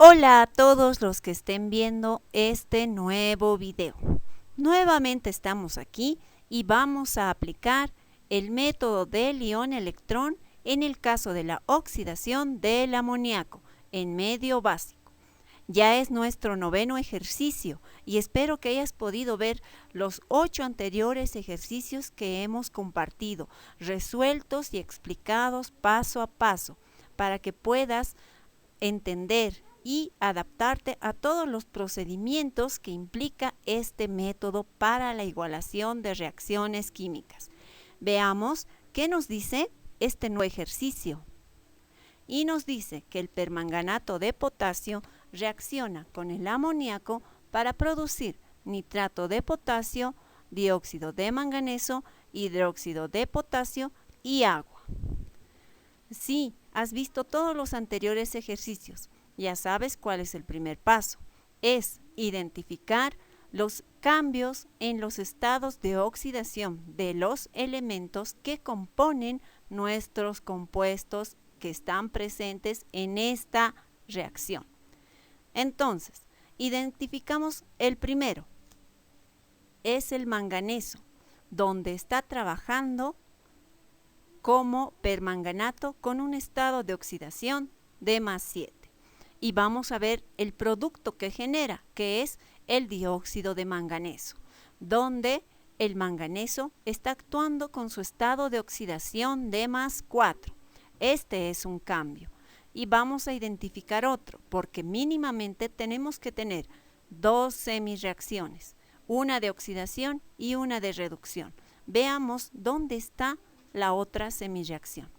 Hola a todos los que estén viendo este nuevo video. Nuevamente estamos aquí y vamos a aplicar el método del ion-electrón en el caso de la oxidación del amoníaco en medio básico. Ya es nuestro noveno ejercicio y espero que hayas podido ver los 8 anteriores ejercicios que hemos compartido, resueltos y explicados paso a paso, para que puedas entender y adaptarte a todos los procedimientos que implica este método para la igualación de reacciones químicas. Veamos qué nos dice este nuevo ejercicio. Y nos dice que el permanganato de potasio reacciona con el amoníaco para producir nitrato de potasio, dióxido de manganeso, hidróxido de potasio y agua. Si has visto todos los anteriores ejercicios, ya sabes cuál es el primer paso. Es identificar los cambios en los estados de oxidación de los elementos que componen nuestros compuestos que están presentes en esta reacción. Entonces, identificamos el primero. Es el manganeso, donde está trabajando como permanganato con un estado de oxidación de +7. Y vamos a ver el producto que genera, que es el dióxido de manganeso, donde el manganeso está actuando con su estado de oxidación de +4. Este es un cambio. Y vamos a identificar otro, porque mínimamente tenemos que tener dos semirreacciones, una de oxidación y una de reducción. Veamos dónde está la otra semirreacción.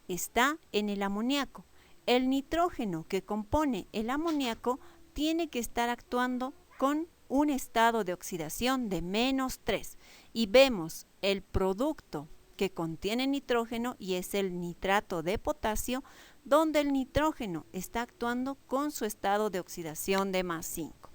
Está en el amoníaco. El nitrógeno que compone el amoníaco tiene que estar actuando con un estado de oxidación de -3 y vemos el producto que contiene nitrógeno y es el nitrato de potasio, donde el nitrógeno está actuando con su estado de oxidación de +5.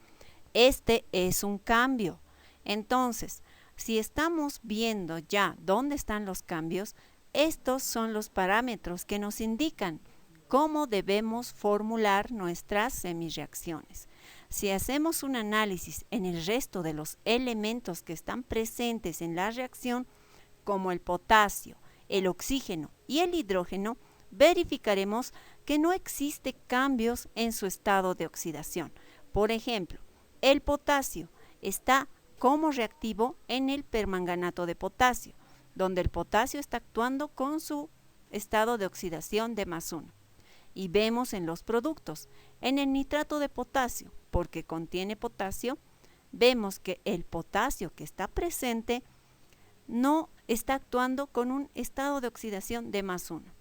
Este es un cambio. Entonces, si estamos viendo ya dónde están los cambios, estos son los parámetros que nos indican cómo debemos formular nuestras semirreacciones. Si hacemos un análisis en el resto de los elementos que están presentes en la reacción, como el potasio, el oxígeno y el hidrógeno, verificaremos que no existe cambios en su estado de oxidación. Por ejemplo, el potasio está como reactivo en el permanganato de potasio, donde el potasio está actuando con su estado de oxidación de +1. Y vemos en los productos, en el nitrato de potasio, porque contiene potasio, vemos que el potasio que está presente no está actuando con un estado de oxidación de +1.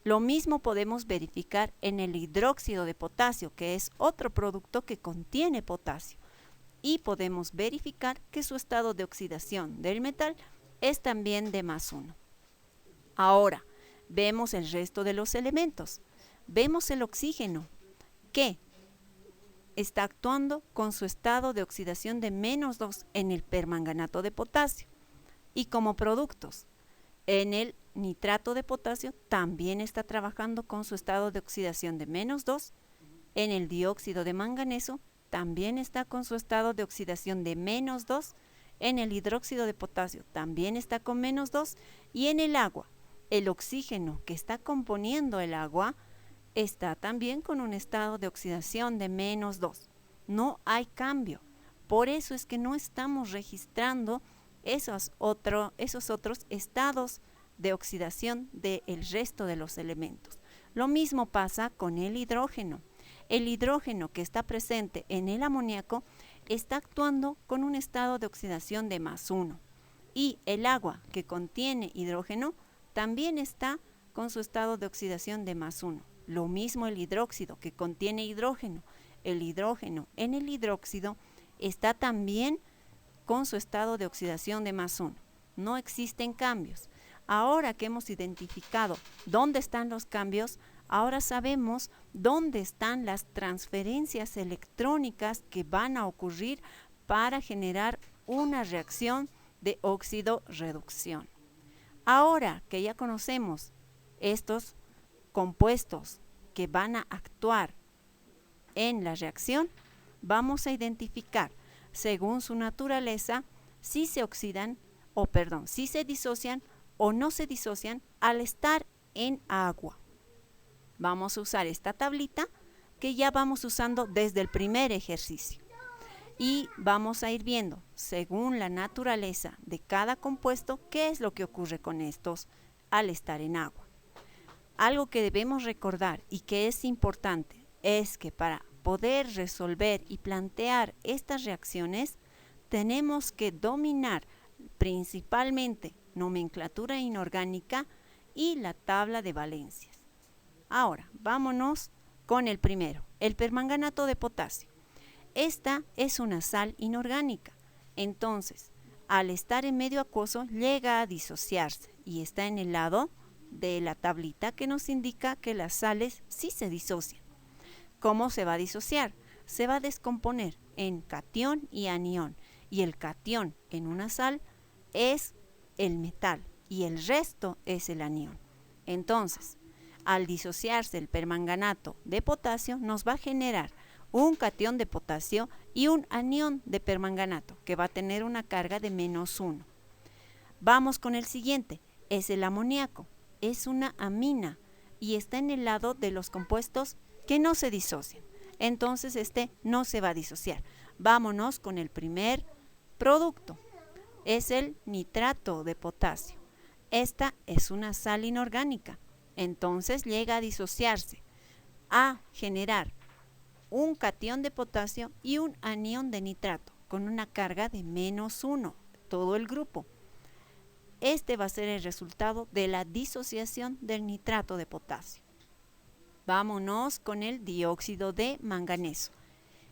Lo mismo podemos verificar en el hidróxido de potasio, que es otro producto que contiene potasio. Y podemos verificar que su estado de oxidación del metal es también de +1. Ahora, vemos el resto de los elementos. Vemos el oxígeno, que está actuando con su estado de oxidación de -2 en el permanganato de potasio. Y como productos, en el nitrato de potasio también está trabajando con su estado de oxidación de -2. En el dióxido de manganeso también está con su estado de oxidación de -2. En el hidróxido de potasio también está con -2. Y en el agua, el oxígeno que está componiendo el agua está también con un estado de oxidación de -2. No hay cambio. Por eso es que no estamos registrando esos otros estados de oxidación del resto de los elementos. Lo mismo pasa con el hidrógeno. El hidrógeno que está presente en el amoníaco está actuando con un estado de oxidación de +1. Y el agua que contiene hidrógeno también está con su estado de oxidación de +1. Lo mismo el hidróxido que contiene hidrógeno. El hidrógeno en el hidróxido está también con su estado de oxidación de +1. No existen cambios. Ahora que hemos identificado dónde están los cambios, ahora sabemos dónde están las transferencias electrónicas que van a ocurrir para generar una reacción de óxido-reducción. Ahora que ya conocemos estos compuestos que van a actuar en la reacción, vamos a identificar, según su naturaleza, si se oxidan, si se disocian o no se disocian al estar en agua. Vamos a usar esta tablita que ya vamos usando desde el primer ejercicio. Y vamos a ir viendo, según la naturaleza de cada compuesto, qué es lo que ocurre con estos al estar en agua. Algo que debemos recordar y que es importante es que para poder resolver y plantear estas reacciones, tenemos que dominar principalmente nomenclatura inorgánica y la tabla de valencias. Ahora, vámonos con el primero, el permanganato de potasio. Esta es una sal inorgánica, entonces, al estar en medio acuoso, llega a disociarse y está en el lado de la tablita que nos indica que las sales sí se disocian. ¿Cómo se va a disociar? Se va a descomponer en catión y anión, y el catión en una sal es el metal y el resto es el anión. Entonces, al disociarse el permanganato de potasio, nos va a generar un catión de potasio y un anión de permanganato, que va a tener una carga de -1. Vamos con el siguiente, es el amoníaco. Es una amina y está en el lado de los compuestos que no se disocian. Entonces este no se va a disociar. Vámonos con el primer producto. Es el nitrato de potasio. Esta es una sal inorgánica. Entonces llega a disociarse, a generar un catión de potasio y un anión de nitrato con una carga de -1, todo el grupo. Este va a ser el resultado de la disociación del nitrato de potasio. Vámonos con el dióxido de manganeso.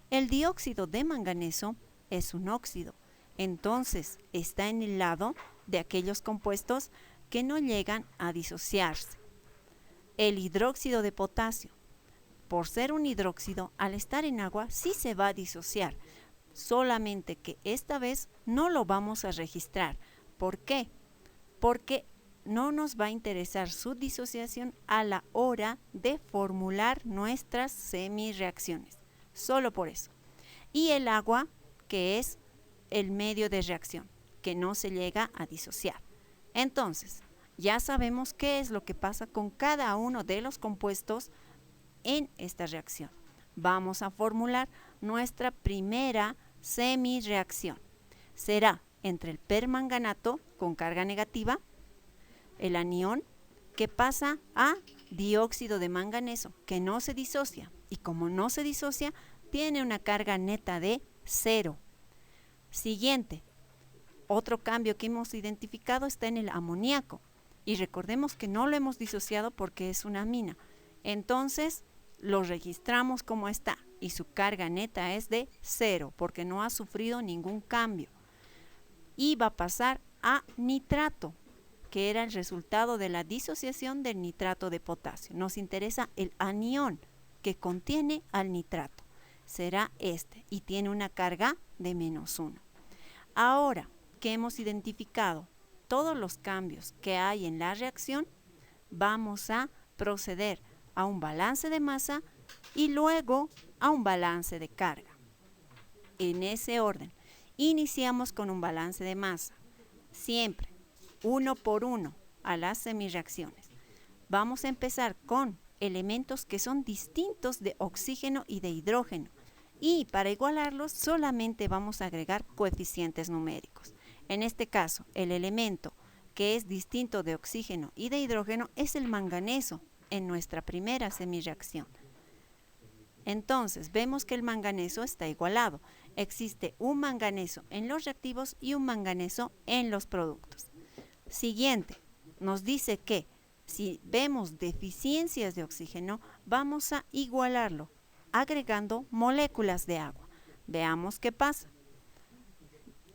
El dióxido de manganeso es un óxido, entonces está en el lado de aquellos compuestos que no llegan a disociarse. El hidróxido de potasio, por ser un hidróxido, al estar en agua sí se va a disociar, solamente que esta vez no lo vamos a registrar. ¿Por qué? Porque no nos va a interesar su disociación a la hora de formular nuestras semireacciones, solo por eso. Y el agua, que es el medio de reacción, que no se llega a disociar. Entonces, ya sabemos qué es lo que pasa con cada uno de los compuestos en esta reacción. Vamos a formular nuestra primera semireacción. Será entre el permanganato con carga negativa, el anión, que pasa a dióxido de manganeso, que no se disocia. Y como no se disocia, tiene una carga neta de 0. Siguiente, otro cambio que hemos identificado está en el amoníaco. Y recordemos que no lo hemos disociado porque es una amina. Entonces, lo registramos como está. Y su carga neta es de 0 porque no ha sufrido ningún cambio. Y va a pasar a nitrato, que era el resultado de la disociación del nitrato de potasio. Nos interesa el anión que contiene al nitrato. Será este y tiene una carga de -1. Ahora que hemos identificado todos los cambios que hay en la reacción, vamos a proceder a un balance de masa y luego a un balance de carga. En ese orden, iniciamos con un balance de masa, siempre uno por uno a las semireacciones. Vamos a empezar con elementos que son distintos de oxígeno y de hidrógeno, y para igualarlos solamente vamos a agregar coeficientes numéricos. En este caso, el elemento que es distinto de oxígeno y de hidrógeno es el manganeso en nuestra primera semireacción. Entonces, vemos que el manganeso está igualado. Existe un manganeso en los reactivos y un manganeso en los productos. Siguiente, nos dice que si vemos deficiencias de oxígeno, vamos a igualarlo agregando moléculas de agua. Veamos qué pasa.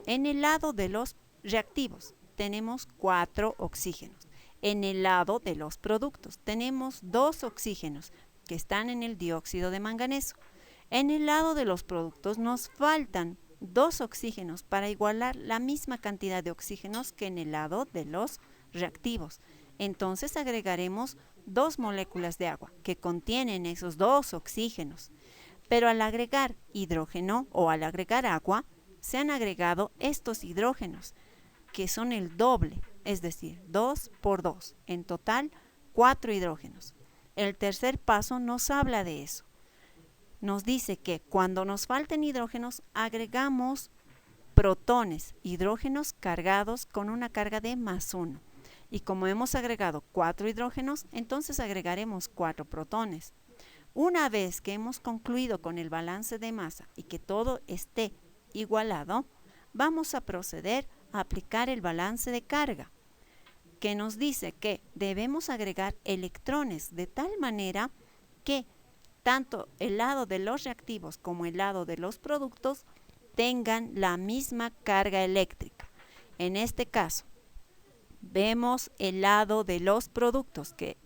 En el lado de los reactivos tenemos 4 oxígenos. En el lado de los productos tenemos 2 oxígenos que están en el dióxido de manganeso. En el lado de los productos nos faltan 2 oxígenos para igualar la misma cantidad de oxígenos que en el lado de los reactivos. Entonces agregaremos 2 moléculas de agua que contienen esos 2 oxígenos. pero al agregar hidrógeno o al agregar agua, se han agregado estos hidrógenos, que son el doble, es decir, 2 por 2, en total 4 hidrógenos. El tercer paso nos habla de eso. Nos dice que cuando nos falten hidrógenos, agregamos protones, hidrógenos cargados con una carga de +1. Y como hemos agregado 4 hidrógenos, entonces agregaremos 4 protones. Una vez que hemos concluido con el balance de masa y que todo esté igualado, vamos a proceder a aplicar el balance de carga, que nos dice que debemos agregar electrones de tal manera que tanto el lado de los reactivos como el lado de los productos tengan la misma carga eléctrica. En este caso, vemos el lado de los productos que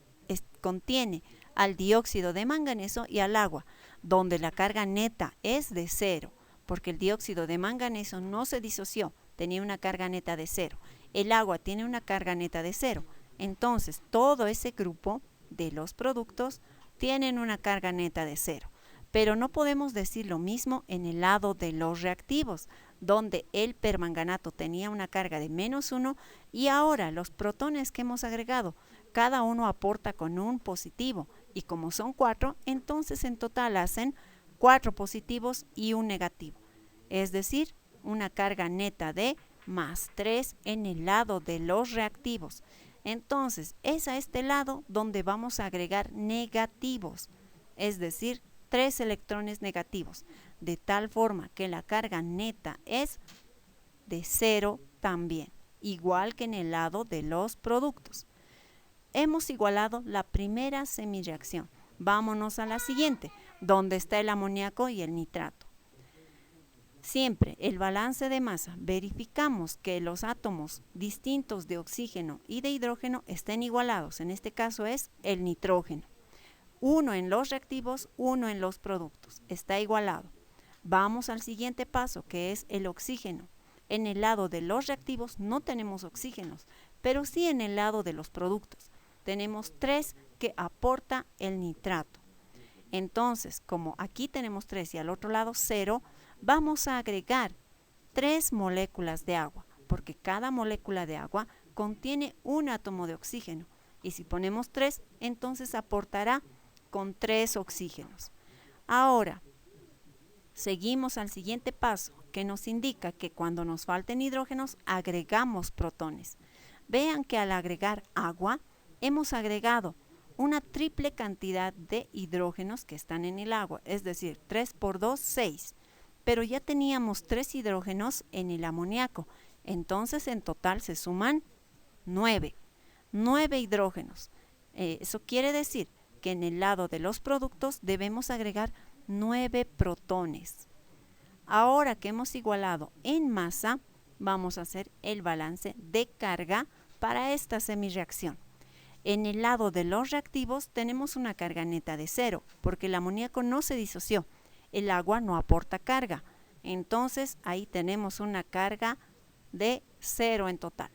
contiene al dióxido de manganeso y al agua, donde la carga neta es de 0, porque el dióxido de manganeso no se disoció, tenía una carga neta de 0. El agua tiene una carga neta de 0. Entonces, todo ese grupo de los productos tienen una carga neta de 0. Pero no podemos decir lo mismo en el lado de los reactivos, donde el permanganato tenía una carga de -1 y ahora los protones que hemos agregado, cada uno aporta con un positivo y como son 4, entonces en total hacen 4 positivos y un negativo. Es decir, una carga neta de +3 en el lado de los reactivos. Entonces, es a este lado donde vamos a agregar negativos, es decir, 3 electrones negativos, de tal forma que la carga neta es de 0 también, igual que en el lado de los productos. Hemos igualado la primera semireacción. Vámonos a la siguiente, donde está el amoníaco y el nitrato. Siempre el balance de masa, verificamos que los átomos distintos de oxígeno y de hidrógeno estén igualados. En este caso es el nitrógeno. Uno en los reactivos, uno en los productos. Está igualado. Vamos al siguiente paso, que es el oxígeno. En el lado de los reactivos no tenemos oxígenos, pero sí en el lado de los productos. Tenemos 3 que aporta el nitrato. Entonces, como aquí tenemos 3 y al otro lado 0, vamos a agregar 3 moléculas de agua, porque cada molécula de agua contiene un átomo de oxígeno. Y si ponemos 3, entonces aportará con 3 oxígenos. Ahora, seguimos al siguiente paso, que nos indica que cuando nos falten hidrógenos, agregamos protones. Vean que al agregar agua, hemos agregado una triple cantidad de hidrógenos que están en el agua, es decir, 3 por 2, 6. Pero ya teníamos 3 hidrógenos en el amoníaco, entonces en total se suman 9 hidrógenos. Eso quiere decir que en el lado de los productos debemos agregar 9 protones. Ahora que hemos igualado en masa, vamos a hacer el balance de carga para esta semireacción. En el lado de los reactivos tenemos una carga neta de 0, porque el amoníaco no se disoció. El agua no aporta carga. Entonces, ahí tenemos una carga de 0 en total.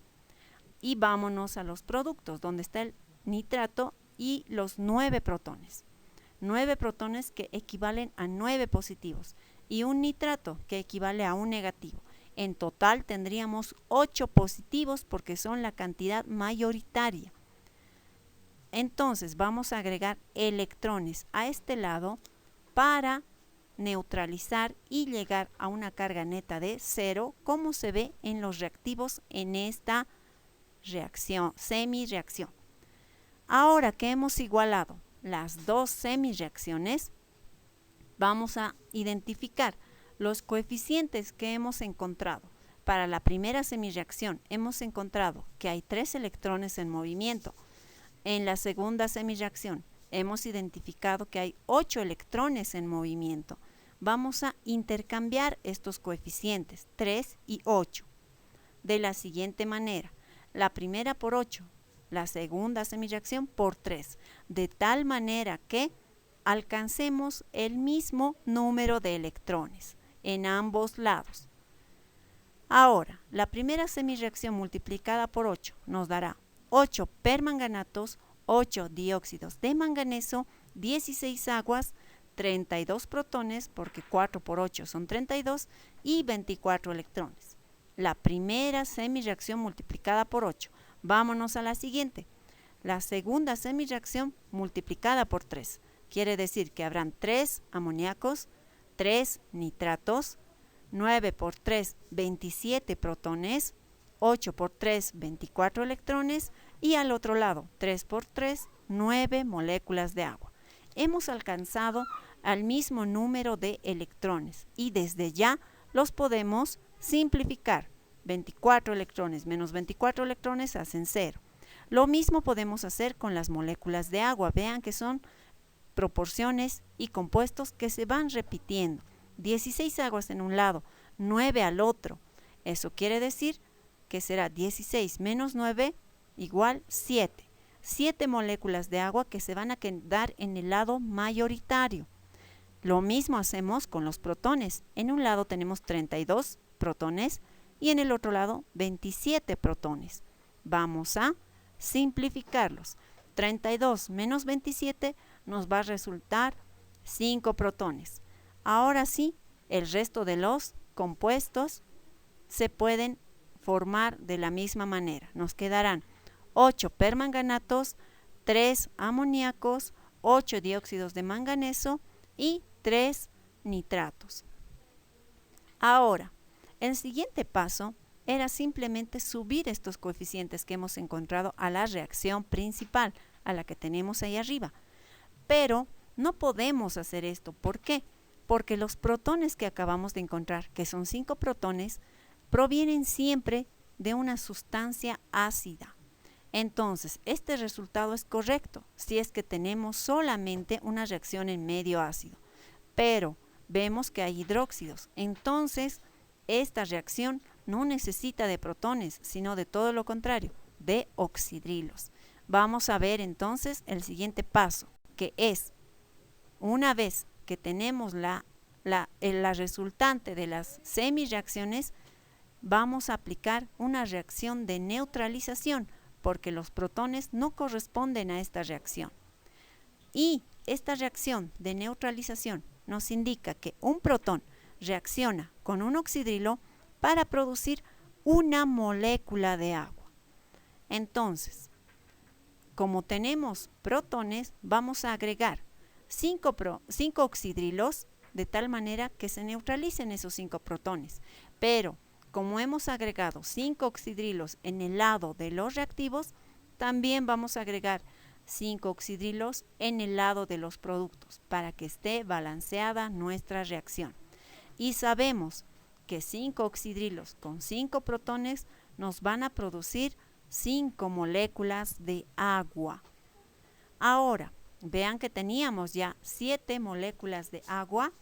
Y vámonos a los productos, donde está el nitrato y los 9 protones. 9 protones que equivalen a 9 positivos y un nitrato que equivale a un negativo. En total tendríamos 8 positivos porque son la cantidad mayoritaria. Entonces vamos a agregar electrones a este lado para neutralizar y llegar a una carga neta de 0, como se ve en los reactivos en esta reacción, semireacción. Ahora que hemos igualado las dos semireacciones, vamos a identificar los coeficientes que hemos encontrado. Para la primera semireacción hemos encontrado que hay 3 electrones en movimiento. En la segunda semireacción hemos identificado que hay 8 electrones en movimiento. Vamos a intercambiar estos coeficientes, 3 y 8, de la siguiente manera. La primera por 8, la segunda semireacción por 3, de tal manera que alcancemos el mismo número de electrones en ambos lados. Ahora, la primera semireacción multiplicada por 8 nos dará 8 permanganatos, 8 dióxidos de manganeso, 16 aguas, 32 protones, porque 4 por 8 son 32, y 24 electrones. La primera semireacción multiplicada por 8. Vámonos a la siguiente. La segunda semireacción multiplicada por 3. Quiere decir que habrán 3 amoníacos, 3 nitratos, 9 por 3, 27 protones, 8 por 3, 24 electrones, y al otro lado, 3 por 3, 9 moléculas de agua. Hemos alcanzado al mismo número de electrones y desde ya los podemos simplificar. 24 electrones menos 24 electrones hacen 0. Lo mismo podemos hacer con las moléculas de agua. Vean que son proporciones y compuestos que se van repitiendo. 16 aguas en un lado, 9 al otro. Eso quiere decir que será 16 menos 9 igual 7. 7 moléculas de agua que se van a quedar en el lado mayoritario. Lo mismo hacemos con los protones. En un lado tenemos 32 protones y en el otro lado 27 protones. Vamos a simplificarlos. 32 menos 27 nos va a resultar 5 protones. Ahora sí, el resto de los compuestos se pueden formar de la misma manera. Nos quedarán 8 permanganatos, 3 amoníacos, 8 dióxidos de manganeso y 3 nitratos. Ahora, el siguiente paso era simplemente subir estos coeficientes que hemos encontrado a la reacción principal, a la que tenemos ahí arriba. Pero no podemos hacer esto. ¿Por qué? Porque los protones que acabamos de encontrar, que son 5 protones, provienen siempre de una sustancia ácida. Entonces, este resultado es correcto si es que tenemos solamente una reacción en medio ácido. Pero vemos que hay hidróxidos. Entonces, esta reacción no necesita de protones, sino de todo lo contrario, de oxidrilos. Vamos a ver entonces el siguiente paso, que es, una vez que tenemos la resultante de las semireacciones, vamos a aplicar una reacción de neutralización, porque los protones no corresponden a esta reacción. Y esta reacción de neutralización nos indica que un protón reacciona con un oxidrilo para producir una molécula de agua. Entonces, como tenemos protones, vamos a agregar 5 oxidrilos de tal manera que se neutralicen esos 5 protones. Pero como hemos agregado 5 oxidrilos en el lado de los reactivos, también vamos a agregar 5 oxidrilos en el lado de los productos para que esté balanceada nuestra reacción. Y sabemos que 5 oxidrilos con 5 protones nos van a producir 5 moléculas de agua. Ahora, vean que teníamos ya 7 moléculas de agua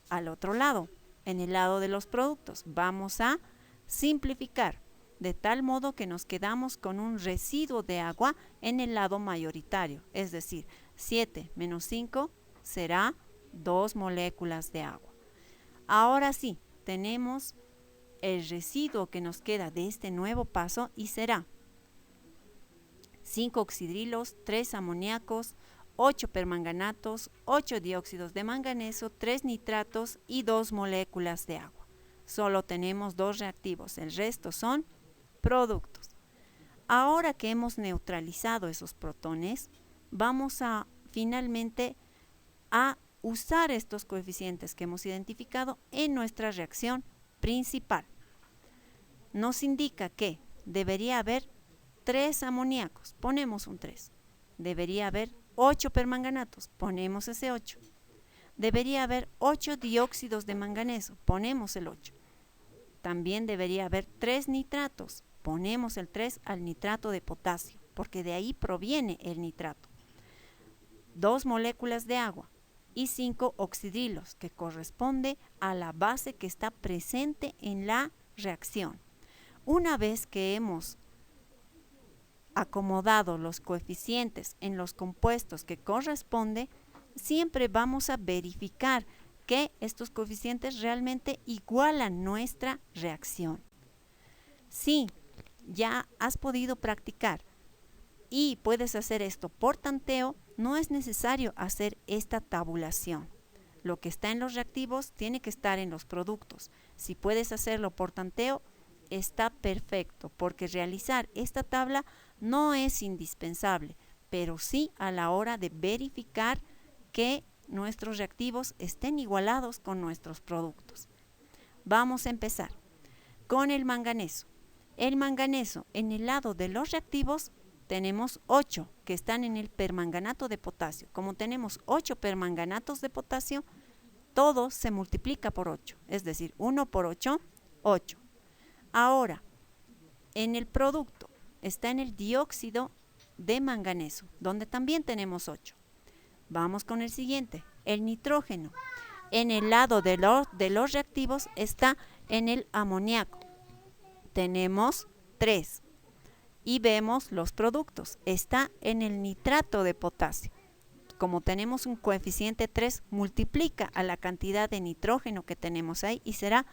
al otro lado, en el lado de los productos. Vamos a simplificar de tal modo que nos quedamos con un residuo de agua en el lado mayoritario, es decir, 7 menos 5 será 2 moléculas de agua. Ahora sí, tenemos el residuo que nos queda de este nuevo paso y será 5 oxidrilos, 3 amoníacos, 8 permanganatos, 8 dióxidos de manganeso, 3 nitratos y 2 moléculas de agua. Solo tenemos 2 reactivos, el resto son productos. Ahora que hemos neutralizado esos protones, vamos a finalmente a usar estos coeficientes que hemos identificado en nuestra reacción principal. Nos indica que debería haber 3 amoníacos, ponemos un 3. Debería haber 8 permanganatos, ponemos ese 8. Debería haber 8 dióxidos de manganeso, ponemos el 8. También debería haber 3 nitratos, ponemos el 3 al nitrato de potasio, porque de ahí proviene el nitrato. 2 moléculas de agua y 5 oxidrilos, que corresponde a la base que está presente en la reacción. Una vez que hemos acomodado los coeficientes en los compuestos que corresponde, siempre vamos a verificar que estos coeficientes realmente igualan nuestra reacción. Si ya has podido practicar y puedes hacer esto por tanteo, no es necesario hacer esta tabulación. lo que está en los reactivos tiene que estar en los productos. Si puedes hacerlo por tanteo, está perfecto, porque realizar esta tabla no es indispensable, pero sí a la hora de verificar que nuestros reactivos estén igualados con nuestros productos. Vamos a empezar con el manganeso. El manganeso, en el lado de los reactivos tenemos 8 que están en el permanganato de potasio. Como tenemos 8 permanganatos de potasio, todo se multiplica por 8, es decir, 1 por 8, 8. Ahora, en el producto está en el dióxido de manganeso, donde también tenemos 8. Vamos con el siguiente, el nitrógeno. En el lado de los reactivos está en el amoníaco. Tenemos 3. Y vemos los productos. Está en el nitrato de potasio. Como tenemos un coeficiente 3, multiplica a la cantidad de nitrógeno que tenemos ahí y será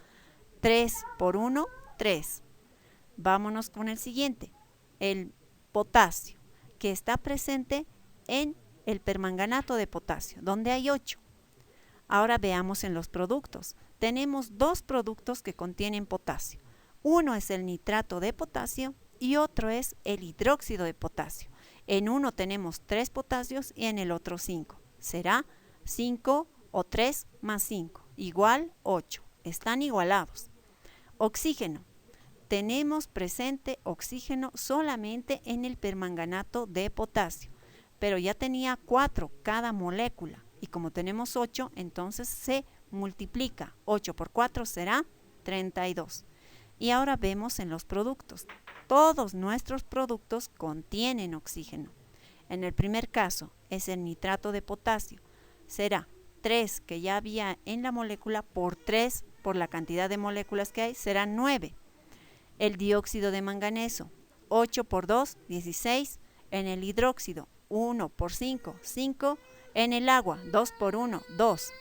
3 por 1, 3. Vámonos con el siguiente, el potasio, que está presente en el permanganato de potasio, donde hay 8. Ahora veamos en los productos. Tenemos 2 productos que contienen potasio. Uno es el nitrato de potasio y otro es el hidróxido de potasio. En uno tenemos 3 potasios y en el otro 5. Será 5 o 3 más 5, igual 8. Están igualados. Oxígeno. Tenemos presente oxígeno solamente en el permanganato de potasio, pero ya tenía 4 cada molécula y como tenemos 8, entonces se multiplica. 8 por 4 será 32. Y ahora vemos en los productos. Todos nuestros productos contienen oxígeno. En el primer caso es el nitrato de potasio. Será 3 que ya había en la molécula por 3 por la cantidad de moléculas que hay, será 9. El dióxido de manganeso, 8 por 2, 16. En el hidróxido, 1 por 5, 5. En el agua, 2 por 1, 2.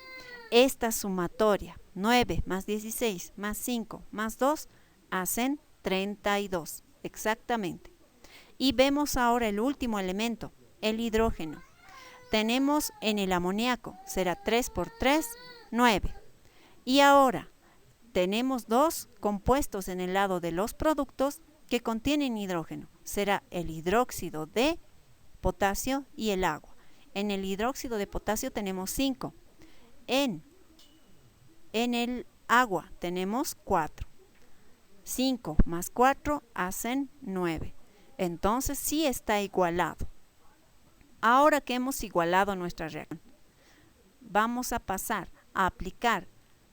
Esta sumatoria, 9 más 16 más 5 más 2, hacen 32, exactamente. Y vemos ahora el último elemento, el hidrógeno. Tenemos en el amoníaco, será 3 por 3, 9. Y ahora tenemos 2 compuestos en el lado de los productos que contienen hidrógeno. Será el hidróxido de potasio y el agua. En el hidróxido de potasio tenemos 5. En el agua tenemos 4. 5 más 4 hacen 9. Entonces sí está igualado. Ahora que hemos igualado nuestra reacción, vamos a pasar a aplicar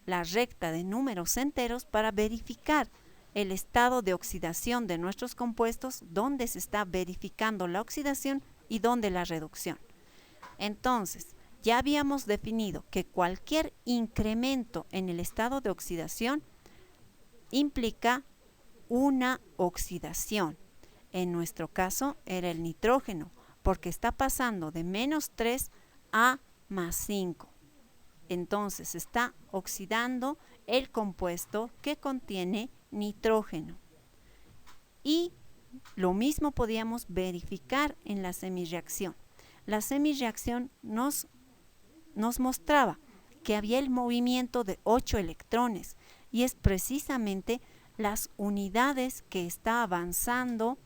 la recta de números enteros para verificar el estado de oxidación de nuestros compuestos, donde se está verificando la oxidación y donde la reducción. Entonces, ya habíamos definido que cualquier incremento en el estado de oxidación implica una oxidación. En nuestro caso era el nitrógeno, porque está pasando de menos 3 a más 5. Entonces está oxidando el compuesto que contiene nitrógeno. Y lo mismo podíamos verificar en la semirreacción. La semirreacción nos mostraba que había el movimiento de 8 electrones y es precisamente las unidades que está avanzando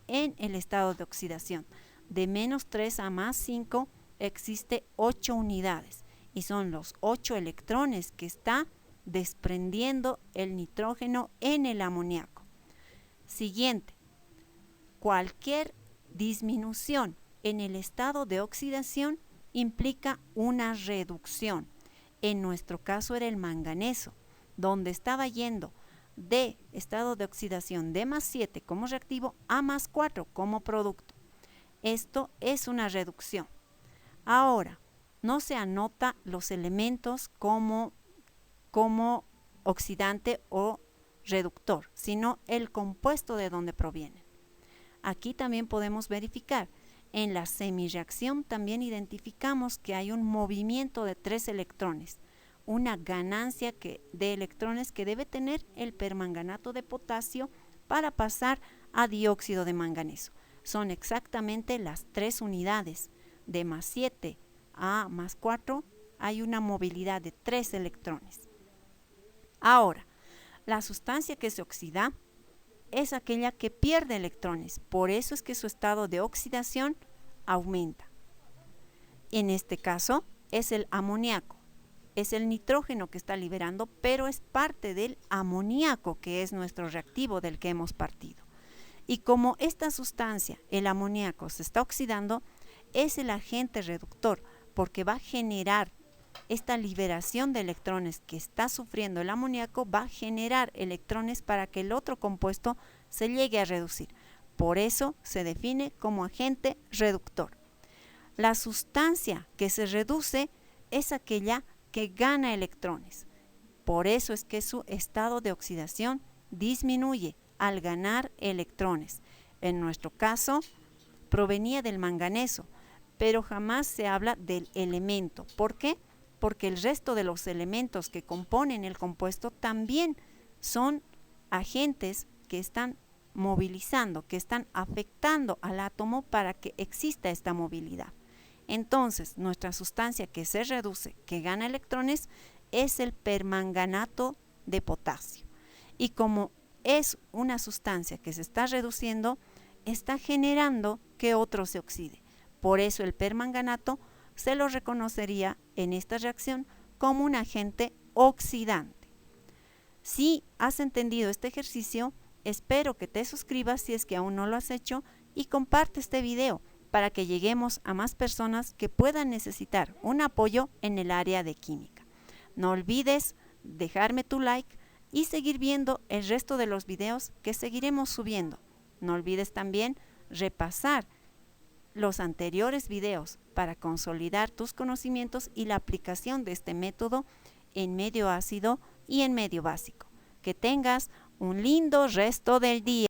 en el estado de oxidación. De menos 3 a más 5 existe 8 unidades y son los 8 electrones que está desprendiendo el nitrógeno en el amoníaco. Siguiente, cualquier disminución en el estado de oxidación implica una reducción. En nuestro caso era el manganeso, donde estaba yendo de estado de oxidación de más 7 como reactivo a más 4 como producto. Esto es una reducción. Ahora, no se anota los elementos como oxidante o reductor, sino el compuesto de donde provienen. Aquí también podemos verificar. En la semirreacción también identificamos que hay un movimiento de 3 electrones, una ganancia de electrones que debe tener el permanganato de potasio para pasar a dióxido de manganeso. Son exactamente las 3 unidades, de más 7 a más 4 hay una movilidad de 3 electrones. Ahora, la sustancia que se oxida es aquella que pierde electrones, por eso es que su estado de oxidación aumenta. En este caso es el amoníaco, es el nitrógeno que está liberando, pero es parte del amoníaco que es nuestro reactivo del que hemos partido. Y como esta sustancia, el amoníaco, se está oxidando, es el agente reductor, porque va a generar esta liberación de electrones que está sufriendo el amoníaco, va a generar electrones para que el otro compuesto se llegue a reducir. Por eso se define como agente reductor. La sustancia que se reduce es aquella que gana electrones. Por eso es que su estado de oxidación disminuye al ganar electrones. En nuestro caso, provenía del manganeso, pero jamás se habla del elemento. ¿Por qué? Porque el resto de los elementos que componen el compuesto también son agentes que están movilizando, que están afectando al átomo para que exista esta movilidad. Entonces, nuestra sustancia que se reduce, que gana electrones, es el permanganato de potasio. Y como es una sustancia que se está reduciendo, está generando que otro se oxide. Por eso el permanganato se lo reconocería en esta reacción como un agente oxidante. Si has entendido este ejercicio, espero que te suscribas si es que aún no lo has hecho y comparte este video para que lleguemos a más personas que puedan necesitar un apoyo en el área de química. No olvides dejarme tu like y seguir viendo el resto de los videos que seguiremos subiendo. No olvides también repasar los anteriores videos para consolidar tus conocimientos y la aplicación de este método en medio ácido y en medio básico. Que tengas un lindo resto del día.